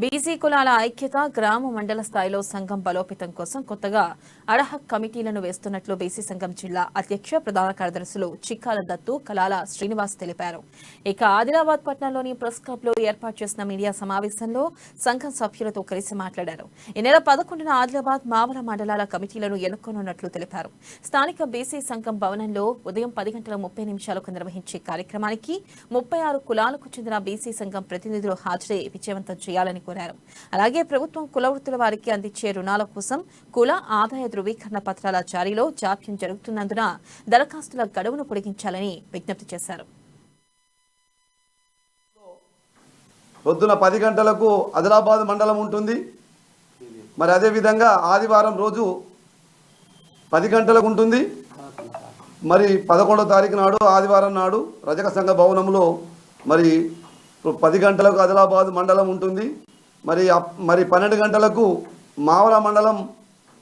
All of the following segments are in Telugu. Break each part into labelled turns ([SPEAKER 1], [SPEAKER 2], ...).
[SPEAKER 1] బీసీ కులాల ఐక్యత గ్రామ మండల స్థాయిలో సంఘం బలోపేతం కోసం కొత్తగా అడహక్ కమిటీలను వేస్తున్నట్లు బీసీ సంఘం జిల్లా అధ్యక్ష ప్రధాన కార్యదర్శులు చిక్కాల దత్తు కలాల శ్రీనివాస్ తెలిపారు. ఇక ఆదిలాబాద్ పట్టణంలోని ప్రెస్ క్లబ్ లో ఏర్పాటు చేసిన మీడియా సమావేశంలో సంఘం సభ్యులతో కలిసి మాట్లాడారు. ఈ నెల 11న ఆదిలాబాద్ మావల మండలాల కమిటీలను ఎన్నుకోనున్నట్లు తెలిపారు. స్థానిక బీసీ సంఘం భవనంలో ఉదయం 10:30 నిర్వహించే కార్యక్రమానికి 36 కులాలకు చెందిన బీసీ సంఘం ప్రతినిధులు హాజరై విజయవంతం చేయాలని కోరారు. అలాగే ప్రభుత్వం కుల వృత్తుల వారికి అందించే రుణాల కోసం కుల ఆదాయ ధృవీకరణ పత్రాల జారీలో జాప్యం జరుగుతున్నందున దరఖాస్తుల గడువును పొడిగించాలని విజ్ఞప్తి చేశారు.
[SPEAKER 2] పొద్దున 10 గంటలకు ఆదిలాబాద్ మండలం ఉంటుంది. మరి అదేవిధంగా ఆదివారం రోజు 10 గంటలకు ఉంటుంది. మరి 11వ తారీఖు నాడు ఆదివారం నాడు రజక సంఘ భవనంలో మరి 10 గంటలకు ఆదిలాబాద్ మండలం ఉంటుంది. మరి 12 గంటలకు మావల మండలం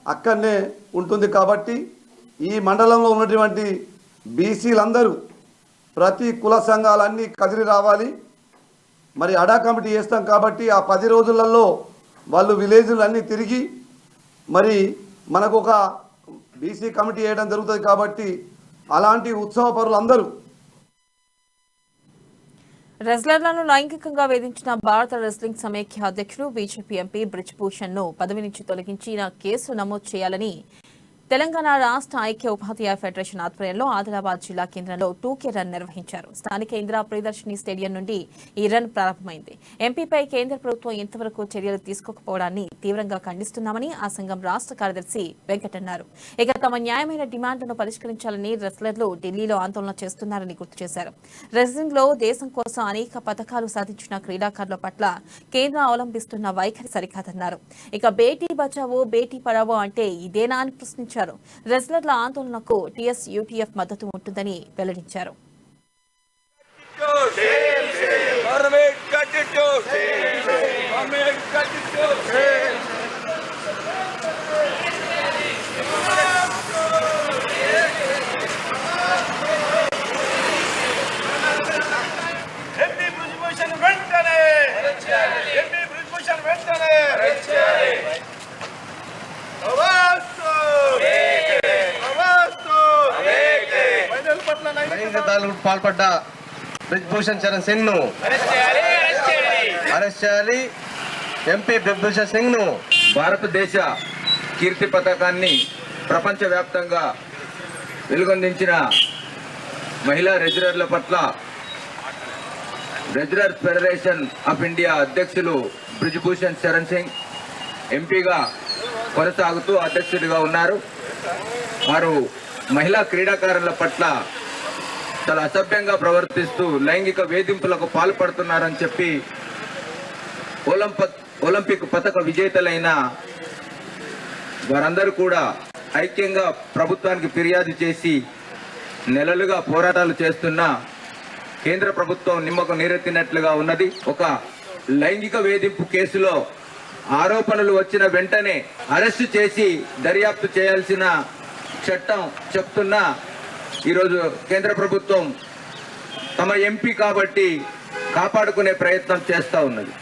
[SPEAKER 2] అక్కడనే ఉంటుంది. కాబట్టి ఈ మండలంలో ఉన్నటువంటి బీసీలందరూ ప్రతి కుల సంఘాలన్నీ కదిలి రావాలి. మరి అడా కమిటీ చేస్తాం కాబట్టి ఆ 10 రోజులలో వాళ్ళు విలేజ్లు అన్నీ తిరిగి మరి మనకు ఒక బీసీ కమిటీ చేయడం జరుగుతుంది. కాబట్టి అలాంటి ఉత్సవ పరులందరూ
[SPEAKER 1] రెజ్లర్లను లైంగికంగా వేధించిన భారత రెజ్లింగ్ సమైక్య అధ్యక్షుడు బీజేపీ ఎంపీ బ్రిజ్ భూషణ్ ను పదవి నుంచి తొలగించిన కేసు నమోదు చేయాలని తెలంగాణ రాష్ట్ర ఐక్య ఉపాధ్యాయ ఫెడరేషన్ ఆధ్వర్యంలో ఆదిలాబాద్ జిల్లా కేంద్రంలో 2K రన్ నిర్వహించారు. స్థానిక ఇందిరా ప్రియదర్శిని స్టేడియం నుండి ఈ రన్ ప్రారంభమైంది. ఎంపీపై కేంద్ర ప్రభుత్వం ఇంతవరకు చర్యలు తీసుకోకపోవడాన్ని తీవ్రంగా ఖండిస్తున్నామని ఆ సంఘం రాష్ట్ర కార్యదర్శి వెంకట్ అన్నారు. ఇక తమ న్యాయమైన డిమాండ్లను పరిష్కరించాలని రెజ్లర్లు ఢిల్లీలో ఆందోళన చేస్తున్నారని గుర్తు చేశారు. రెజ్లింగ్ లో దేశం కోసం అనేక పథకాలు సాధించిన క్రీడాకారుల పట్ల కేంద్రం అవలంబిస్తున్న వైఖరి సరికాదన్నారు. ఇక బేటీ బచావో బేటీ పడావో అంటే ఇదేనా అని ప్రశ్నించారు. రెజ్లర్ల ఆందోళనకు టీఎస్యూటీఎఫ్ మద్దతు ఉంటుందని వెల్లడించారు.
[SPEAKER 3] పాల్పడ్డ బ్రిజ్ భూషణ్ చరణ్ సింగ్ ను అరెస్ట్ చేయాలి. ఎంపీ బ్రిజ్ భూషణ్ సింగ్ ను
[SPEAKER 4] భారతదేశ కీర్తి పతాకాన్ని ప్రపంచవ్యాప్తంగా వెలుగొందించిన మహిళా రెజ్లర్ల పట్ల రెజ్లర్ ఫెడరేషన్ ఆఫ్ ఇండియా అధ్యక్షులు బ్రిజ్ భూషణ్ చరణ్ సింగ్ ఎంపీగా కొనసాగుతూ అధ్యక్షుడిగా ఉన్నారు. వారు మహిళా క్రీడాకారుల పట్ల చాలా అసభ్యంగా ప్రవర్తిస్తూ లైంగిక వేధింపులకు పాల్పడుతున్నారని చెప్పి ఒలింపిక్ పతక విజేతలైన వారందరూ కూడా ఐక్యంగా ప్రభుత్వానికి ఫిర్యాదు చేసి నెలలుగా పోరాటాలు చేస్తున్న కేంద్ర ప్రభుత్వం నిమ్మకు నీరెత్తినట్లుగా ఉన్నది. ఒక లైంగిక వేధింపు కేసులో ఆరోపణలు వచ్చిన వెంటనే అరెస్టు చేసి దర్యాప్తు చేయాల్సిన చట్టం చెప్తున్నా ఈరోజు కేంద్ర ప్రభుత్వం తమ ఎంపీ కాబట్టి కాపాడుకునే ప్రయత్నం చేస్తూ ఉన్నది.